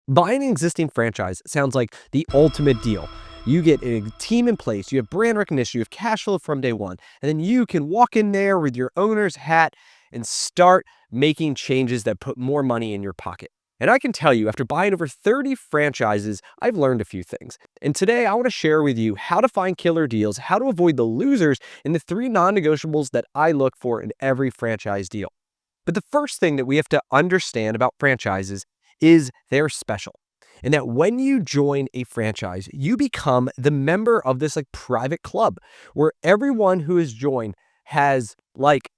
Buying an existing franchise sounds like the ultimate deal. You get a team in place, you have brand recognition, you have cash flow from day one, and then you can walk in there with your owner's hat and start making changes that put more money in your pocket. And I can tell you, after buying over 30 franchises, I've learned a few things. And today I want to share with you how to find killer deals, how to avoid the losers, and the 3 non-negotiables that I look for in every franchise deal. But the first thing that we have to understand about franchises is they're special. And that when you join a franchise, you become the member of this private club where everyone who has joined has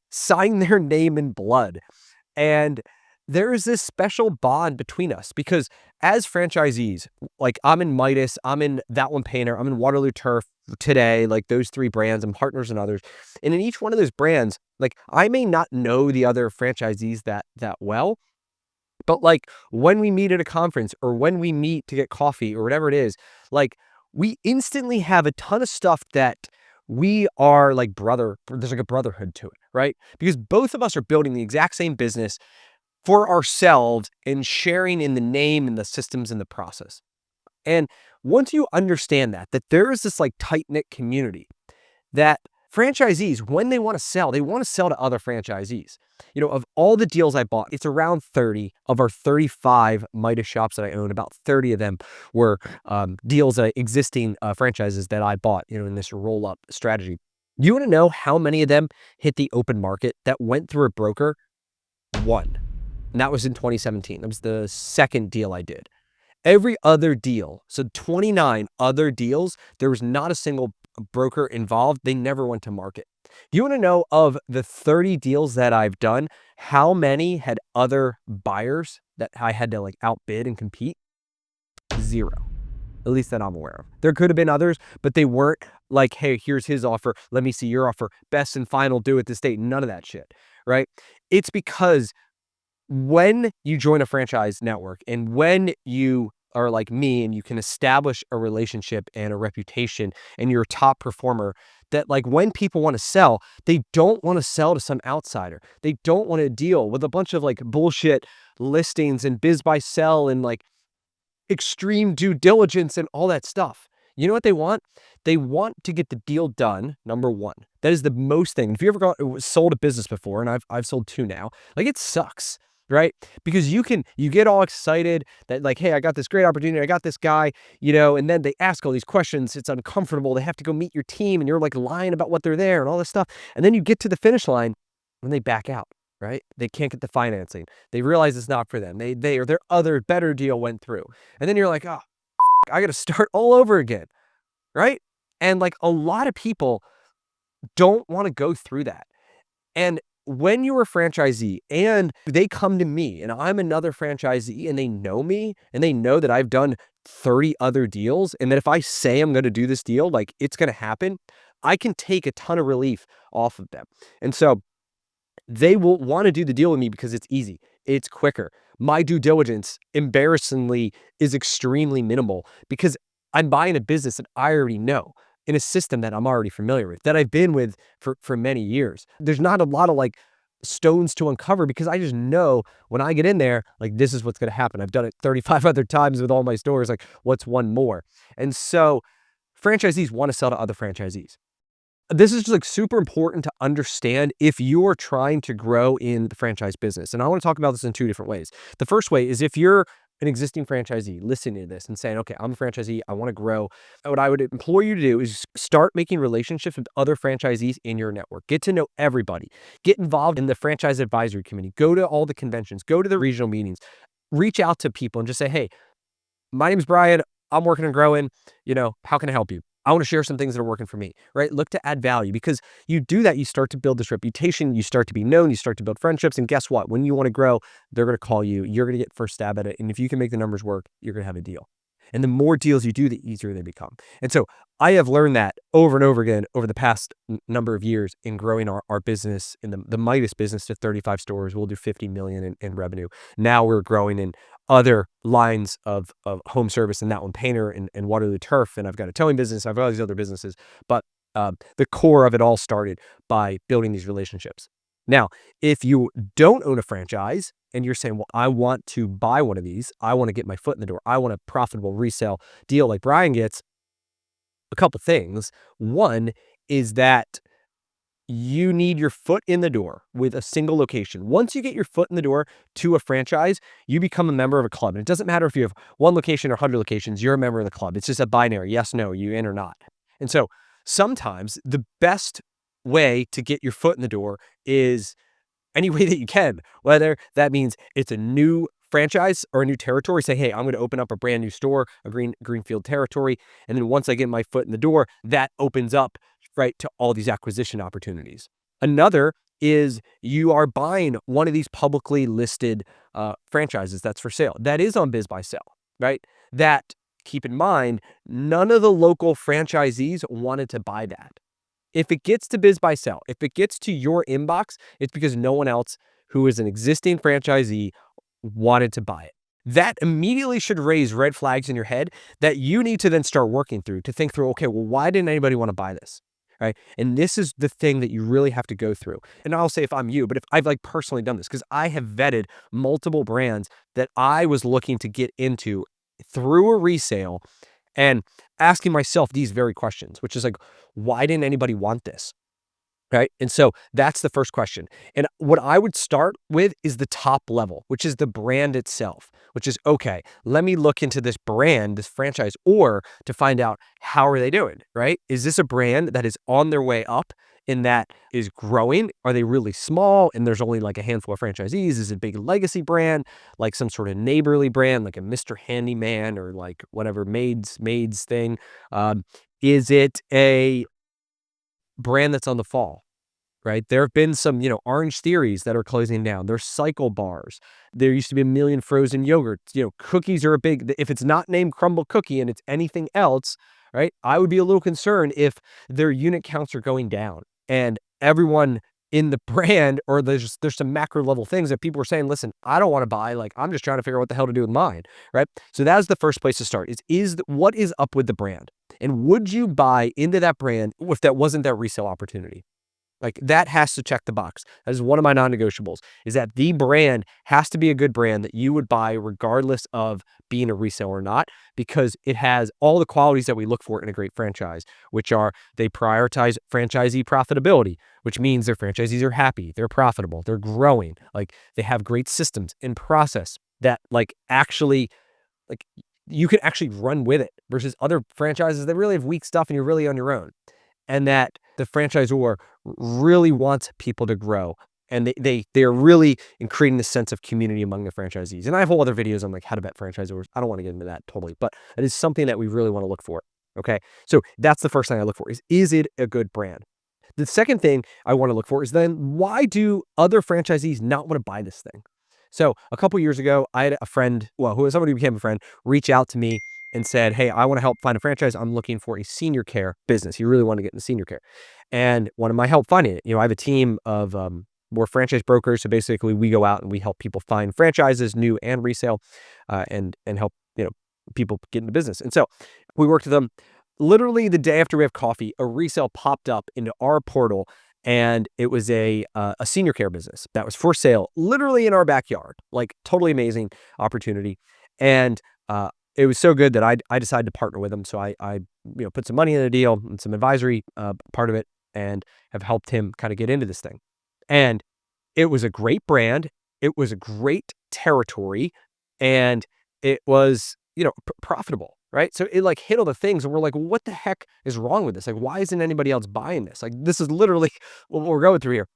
signed their name in blood. And there is this special bond between us because as franchisees, I'm in Midas, I'm in That One Painter, I'm in Waterloo Turf today, those 3 brands and partners and others. And in each one of those brands, I may not know the other franchisees that well, but when we meet at a conference or when we meet to get coffee or whatever it is, we instantly have a ton of stuff that we are there's a brotherhood to it, right? Because both of us are building the exact same business for ourselves and sharing in the name and the systems and the process. And once you understand that there is this tight-knit community that franchisees, when they want to sell to other franchisees. Of all the deals I bought, it's around 30 of our 35 Midas shops that I own. About 30 of them were deals that existing franchises that I bought, in this roll-up strategy. You want to know how many of them hit the open market that went through a broker? 1. And that was in 2017. That was the second deal I did. Every other deal, so 29 other deals, there was not a single broker involved. They never went to market. You want to know, of the 30 deals that I've done, how many had other buyers that I had to outbid and compete? 0. At least that I'm aware of. There could have been others, but they weren't hey, here's his offer, let me see your offer, best and final due at this date. None of that shit, right? It's because when you join a franchise network and when you are like me and you can establish a relationship and a reputation and you're a top performer, that when people want to sell, they don't want to sell to some outsider. They don't want to deal with a bunch of bullshit listings and BizBuySell and extreme due diligence and all that stuff. You know what they want? They want to get the deal done, number 1. That is the most thing. If you ever sold a business before, and I've sold 2 now, it sucks, right? Because you get all excited that hey, I got this great opportunity, I got this guy, and then they ask all these questions. It's uncomfortable. They have to go meet your team and you're lying about what they're there and all this stuff. And then you get to the finish line and they back out, right? They can't get the financing. They realize it's not for them. They or their other better deal went through. And then you're oh, I got to start all over again, right? And a lot of people don't want to go through that. And when you're a franchisee and they come to me and I'm another franchisee and they know me and they know that I've done 30 other deals and that if I say I'm going to do this deal, it's going to happen, I can take a ton of relief off of them. And so they will want to do the deal with me because it's easy. It's quicker. My due diligence, embarrassingly, is extremely minimal because I'm buying a business that I already know, in a system that I'm already familiar with, that I've been with for many years. There's not a lot of stones to uncover because I just know when I get in there, this is what's going to happen. I've done it 35 other times with all my stores. What's one more? And so franchisees want to sell to other franchisees. This is just super important to understand if you're trying to grow in the franchise business. And I want to talk about this in 2 different ways. The first way is if you're an existing franchisee listening to this and saying, okay, I'm a franchisee, I want to grow. What I would implore you to do is start making relationships with other franchisees in your network. Get to know everybody. Get involved in the franchise advisory committee. Go to all the conventions. Go to the regional meetings. Reach out to people and just say, hey, my name is Brian. I'm working on growing. How can I help you? I want to share some things that are working for me, right? Look to add value because you do that. You start to build this reputation. You start to be known. You start to build friendships. And guess what? When you want to grow, they're going to call you. You're going to get first stab at it. And if you can make the numbers work, you're going to have a deal. And the more deals you do, the easier they become. And so I have learned that over and over again over the past number of years in growing our business, in the Midas business, to 35 stores. We'll do 50 million in revenue. Now we're growing in other lines of home service and That One Painter and Waterloo Turf. And I've got a towing business. I've got all these other businesses. But the core of it all started by building these relationships. Now, if you don't own a franchise and you're saying, well, I want to buy one of these. I want to get my foot in the door. I want a profitable resale deal like Brian gets. A couple things. One is that you need your foot in the door with a single location. Once you get your foot in the door to a franchise, you become a member of a club. And it doesn't matter if you have one location or 100 locations, you're a member of the club. It's just a binary, yes, no, you in or not. And so sometimes the best way to get your foot in the door is any way that you can, whether that means it's a new franchise or a new territory. Say, hey, I'm going to open up a brand new store, a greenfield territory. And then once I get my foot in the door, that opens up right to all these acquisition opportunities. Another is you are buying one of these publicly listed franchises that's for sale. That is on BizBuySell, right? That, keep in mind, none of the local franchisees wanted to buy that. If it gets to BizBuySell, if it gets to your inbox, it's because no one else who is an existing franchisee wanted to buy it. That immediately should raise red flags in your head that you need to then start working through to think through, okay, well, why didn't anybody want to buy this? Right. And this is the thing that you really have to go through. And I'll say if I'm you, but if I've like personally done this, because I have vetted multiple brands that I was looking to get into through a resale and asking myself these very questions, which is like, why didn't anybody want this? Right. And so that's the first question. And what I would start with is the top level, which is the brand itself, which is, okay, let me look into this brand, this franchise, or to find out how are they doing, right? Is this a brand that is on their way up and that is growing? Are they really small and there's only like a handful of franchisees? Is it a big legacy brand, like some sort of neighborly brand, like a Mr. Handyman or like whatever maids thing? Is it a brand that's on the fall, right? There have been some, Orange Theories that are closing down. There's Cycle Bars. There used to be a million frozen yogurts. Cookies are a big, if it's not named Crumble Cookie and it's anything else, right? I would be a little concerned if their unit counts are going down and everyone in the brand, or there's some macro level things that people are saying, listen, I don't want to buy, like, I'm just trying to figure out what the hell to do with mine, right? So that's the first place to start what is up with the brand? And would you buy into that brand if that wasn't that resale opportunity? Like that has to check the box. That is one of my non-negotiables, is that the brand has to be a good brand that you would buy regardless of being a resale or not, because it has all the qualities that we look for in a great franchise, which are they prioritize franchisee profitability, which means their franchisees are happy, they're profitable, they're growing, like they have great systems and process that like actually like you can actually run with it versus other franchises that really have weak stuff and you're really on your own. And that the franchisor really wants people to grow. And they're really creating this sense of community among the franchisees. And I have whole other videos on like how to vet franchisors. I don't want to get into that totally, but it is something that we really want to look for. Okay. So that's the first thing I look for is it a good brand? The second thing I want to look for is then why do other franchisees not want to buy this thing? So a couple years ago, I had a friend, somebody who became a friend, reach out to me and said, hey, I want to help find a franchise. I'm looking for a senior care business. He really wanted to get into senior care and wanted my help finding it. I have a team of more franchise brokers. So basically we go out and we help people find franchises, new and resale, and help, people get into business. And so we worked with them. Literally the day after we have coffee, a resale popped up into our portal. And it was a senior care business that was for sale, literally in our backyard, like totally amazing opportunity. And it was so good that I decided to partner with him. So I put some money in the deal and some advisory part of it, and have helped him kind of get into this thing. And it was a great brand. It was a great territory, and it was profitable. Right. So it like hit all the things and we're like, well, what the heck is wrong with this? Like, why isn't anybody else buying this? Like, this is literally what we're going through here.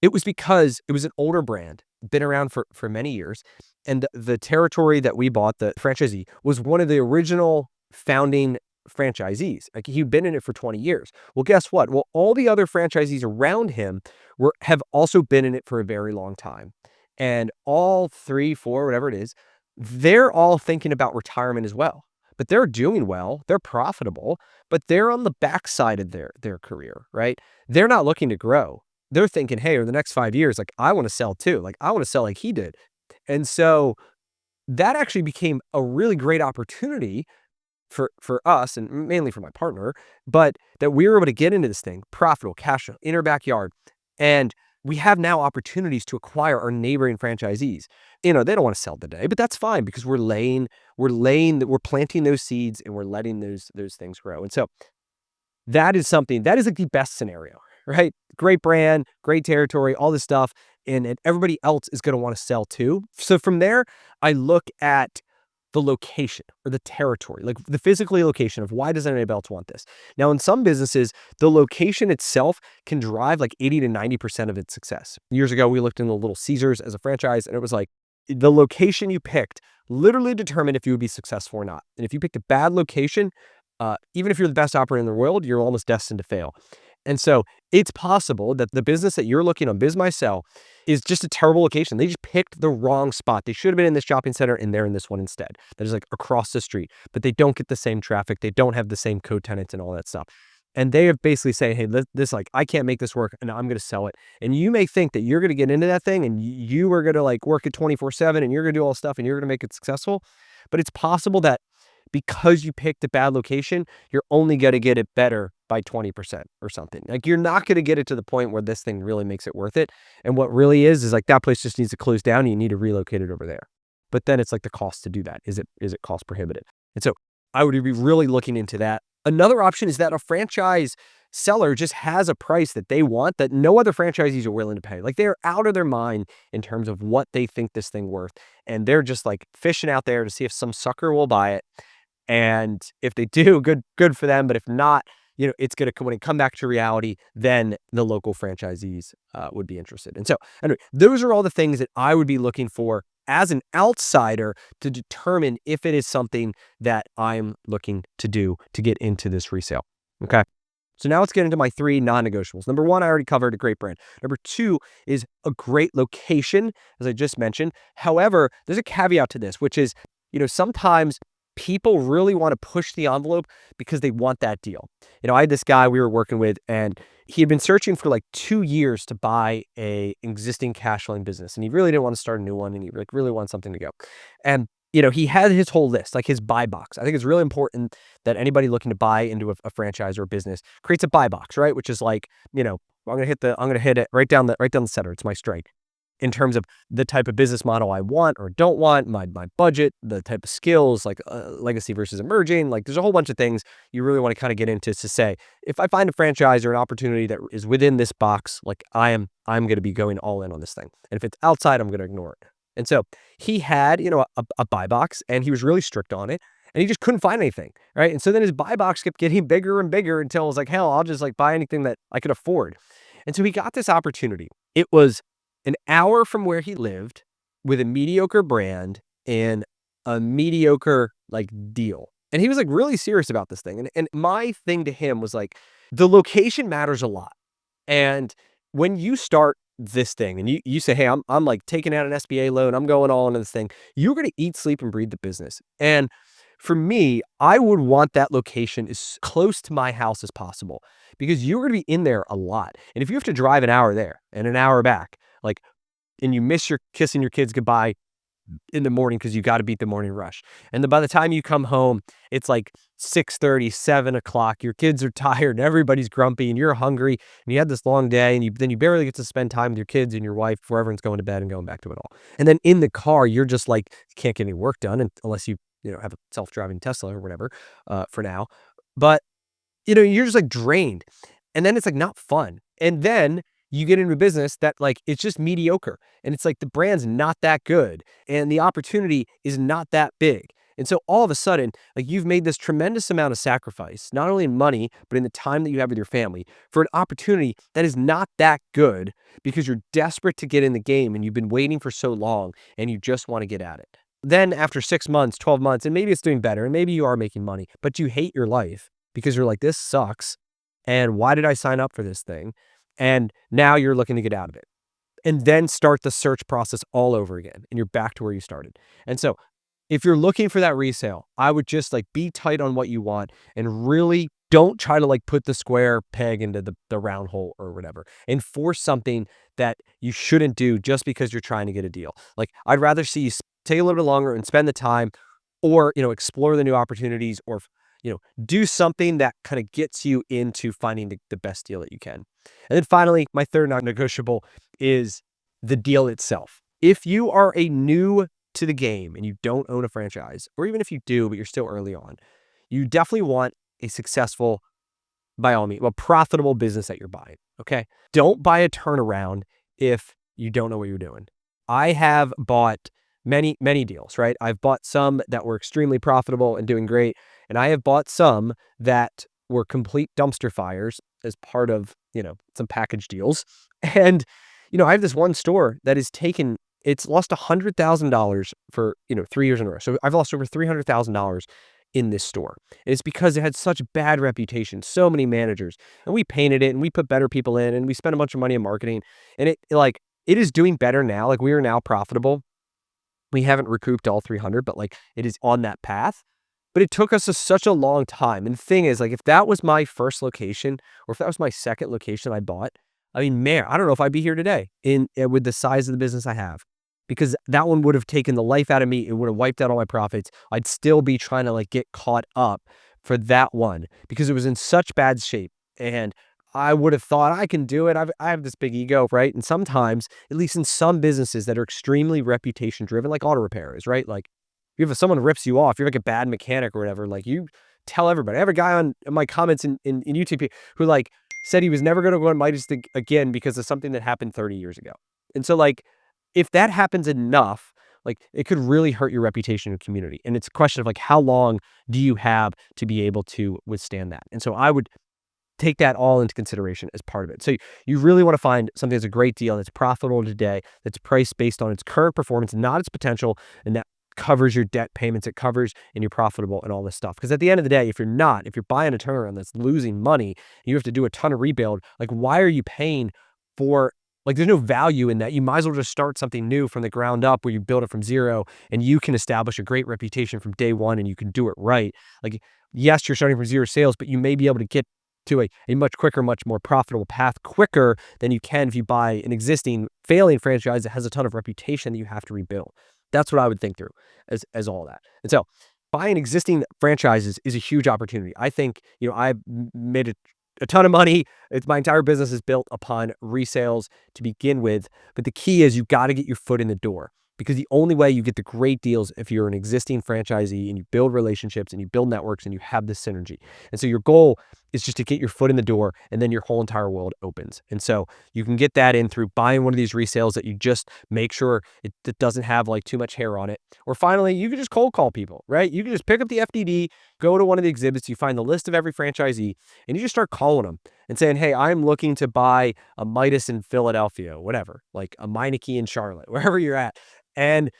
It was because it was an older brand, been around for many years. And the territory that we bought, the franchisee, was one of the original founding franchisees. Like he'd been in it for 20 years. Well, guess what? Well, all the other franchisees around him have also been in it for a very long time. And all 3, 4, whatever it is, they're all thinking about retirement as well. But they're doing well, they're profitable, but they're on the backside of their career, right? They're not looking to grow. They're thinking, hey, over the next 5 years, like I want to sell too. Like I want to sell like he did. And so that actually became a really great opportunity for us and mainly for my partner, but that we were able to get into this thing, profitable, cash flow, in our backyard. And we have now opportunities to acquire our neighboring franchisees. They don't want to sell today, but that's fine because we're planting those seeds and we're letting those things grow. And so that is something that is like the best scenario, right? Great brand, great territory, all this stuff, and everybody else is going to want to sell too. So from there, I look at the location or the territory, like the physical location of why does anybody else want this? Now, in some businesses, the location itself can drive like 80 to 90% of its success. Years ago, we looked in the Little Caesars as a franchise, and it was like the location you picked literally determined if you would be successful or not. And if you picked a bad location, even if you're the best operator in the world, you're almost destined to fail. And so it's possible that the business that you're looking on BizBuySell is just a terrible location. They just picked the wrong spot. They should have been in this shopping center and they're in this one instead. That is like across the street, but they don't get the same traffic. They don't have the same co-tenants and all that stuff. And they have basically saying, hey, this like, I can't make this work and I'm going to sell it. And you may think that you're going to get into that thing and you are going to like work it 24/7 and you're going to do all this stuff and you're going to make it successful. But it's possible that because you picked a bad location, you're only going to get it better by 20% or something. Like you're not going to get it to the point where this thing really makes it worth it. And what really is like that place just needs to close down and you need to relocate it over there. But then it's like the cost to do that. Is it cost prohibitive? And so I would be really looking into that. Another option is that a franchise seller just has a price that they want that no other franchisees are willing to pay. Like they're out of their mind in terms of what they think this thing worth. And they're just like fishing out there to see if some sucker will buy it. And if they do, good for them. But if not, it's going to, when it come back to reality, then the local franchisees would be interested. And so anyway, those are all the things that I would be looking for as an outsider to determine if it is something that I'm looking to do to get into this resale. Okay. So now let's get into my 3 non-negotiables. Number 1, I already covered, a great brand. Number 2 is a great location, as I just mentioned. However, there's a caveat to this, which is, sometimes people really want to push the envelope because they want that deal. I had this guy we were working with, and he had been searching for like 2 years to buy a existing cash flowing business, and he really didn't want to start a new one, and he like really wanted something to go. And he had his whole list, like his buy box. I think it's really important that anybody looking to buy into a franchise or a business creates a buy box, right? Which is like, I'm gonna hit it right down the center. It's my strike. In terms of the type of business model I want or don't want, my budget, the type of skills, like legacy versus emerging, like there's a whole bunch of things you really want to kind of get into to say, if I find a franchise or an opportunity that is within this box, like I'm going to be going all in on this thing. And if it's outside, I'm going to ignore it. And so he had, a buy box, and he was really strict on it, and he just couldn't find anything, right? And so then his buy box kept getting bigger and bigger until it was like, hell, I'll just like buy anything that I could afford. And so he got this opportunity. It was an hour from where he lived with a mediocre brand and a mediocre like deal. And he was like really serious about this thing. And my thing to him was like, the location matters a lot. And when you start this thing and you say, hey, I'm like taking out an SBA loan, I'm going all into this thing, you're going to eat, sleep, and breathe the business. And for me, I would want that location as close to my house as possible because you're going to be in there a lot. And if you have to drive an hour there and an hour back, like, and you miss your kissing your kids goodbye in the morning because you got to beat the morning rush. And then by the time you come home, it's like 6:30, 7 o'clock. Your kids are tired and everybody's grumpy and you're hungry and you had this long day and then you barely get to spend time with your kids and your wife before everyone's going to bed and going back to it all. And then in the car, you're just like, can't get any work done unless you have a self-driving Tesla or whatever for now. But, you're just like drained. And then it's like not fun. And then you get into a business that like, it's just mediocre. And it's like the brand's not that good. And the opportunity is not that big. And so all of a sudden, like you've made this tremendous amount of sacrifice, not only in money, but in the time that you have with your family for an opportunity that is not that good because you're desperate to get in the game and you've been waiting for so long and you just want to get at it. Then after 6 months, 12 months, and maybe it's doing better and maybe you are making money, but you hate your life because you're like, this sucks. And why did I sign up for this thing? And now you're looking to get out of it. And then start the search process all over again. And you're back to where you started. And so if you're looking for that resale, I would just like be tight on what you want and really don't try to like put the square peg into the round hole or whatever. And force something that you shouldn't do just because you're trying to get a deal. Like I'd rather see you take a little bit longer and spend the time or, explore the new opportunities or, do something that kind of gets you into finding the best deal that you can. And then finally, my third non-negotiable is the deal itself. If you are a new to the game and you don't own a franchise, or even if you do, but you're still early on, you definitely want a successful, by all means, a profitable business that you're buying. Okay. Don't buy a turnaround if you don't know what you're doing. I have bought many deals, right? I've bought some that were extremely profitable and doing great. And I have bought some that were complete dumpster fires as part of, some package deals. And, I have this one store that has it's lost $100,000 for, 3 years in a row. So I've lost over $300,000 in this store. And it's because it had such bad reputation, so many managers, and we painted it and we put better people in and we spent a bunch of money in marketing, and it is doing better now. Like, we are now profitable. We haven't recouped all 300, but it is on that path. But it took us such a long time. And the thing is, if that was my first location or if that was my second location I bought, I mean, man, I don't know if I'd be here today with the size of the business I have, because that one would have taken the life out of me. It would have wiped out all my profits. I'd still be trying to get caught up for that one because it was in such bad shape. And I would have thought I can do it. I have this big ego, right? And sometimes, at least in some businesses that are extremely reputation driven, like auto repair is, right? If someone rips you off, you're like a bad mechanic or whatever, you tell everybody. I have a guy on my comments in YouTube who said he was never going to go on Midas again because of something that happened 30 years ago. And so if that happens enough, it could really hurt your reputation in the community. And it's a question of how long do you have to be able to withstand that? And so I would take that all into consideration as part of it. So you really want to find something that's a great deal, that's profitable today, that's priced based on its current performance, not its potential, and that covers your debt payments, it covers, and you're profitable and all this stuff. Because at the end of the day, if you're buying a turnaround that's losing money, and you have to do a ton of rebuild, why are you paying for, there's no value in that. You might as well just start something new from the ground up where you build it from zero and you can establish a great reputation from day one and you can do it right. Yes, you're starting from zero sales, but you may be able to get to a much quicker, much more profitable path quicker than you can if you buy an existing failing franchise that has a ton of reputation that you have to rebuild. That's what I would think through as all that. And so buying existing franchises is a huge opportunity. I think, I've made a ton of money. My entire business is built upon resales to begin with. But the key is you've got to get your foot in the door, because the only way you get the great deals if you're an existing franchisee and you build relationships and you build networks and you have this synergy. And so your goal is just to get your foot in the door, and then your whole entire world opens. And so you can get that in through buying one of these resales that you just make sure it doesn't have too much hair on it. Or finally, you can just cold call people, right? You can just pick up the FDD, go to one of the exhibits, you find the list of every franchisee, and you just start calling them and saying, hey, I'm looking to buy a Midas in Philadelphia, whatever, a Meineke in Charlotte, wherever you're at. And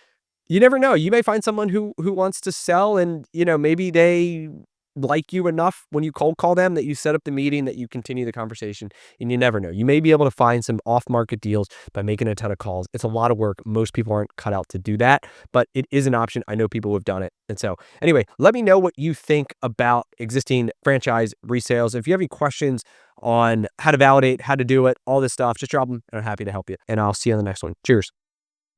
you never know. You may find someone who wants to sell, and maybe they like you enough when you cold call them that you set up the meeting, that you continue the conversation, and you never know. You may be able to find some off-market deals by making a ton of calls. It's a lot of work. Most people aren't cut out to do that, but it is an option. I know people who have done it. And so anyway, let me know what you think about existing franchise resales. If you have any questions on how to validate, how to do it, all this stuff, just drop them and I'm happy to help you. And I'll see you on the next one. Cheers.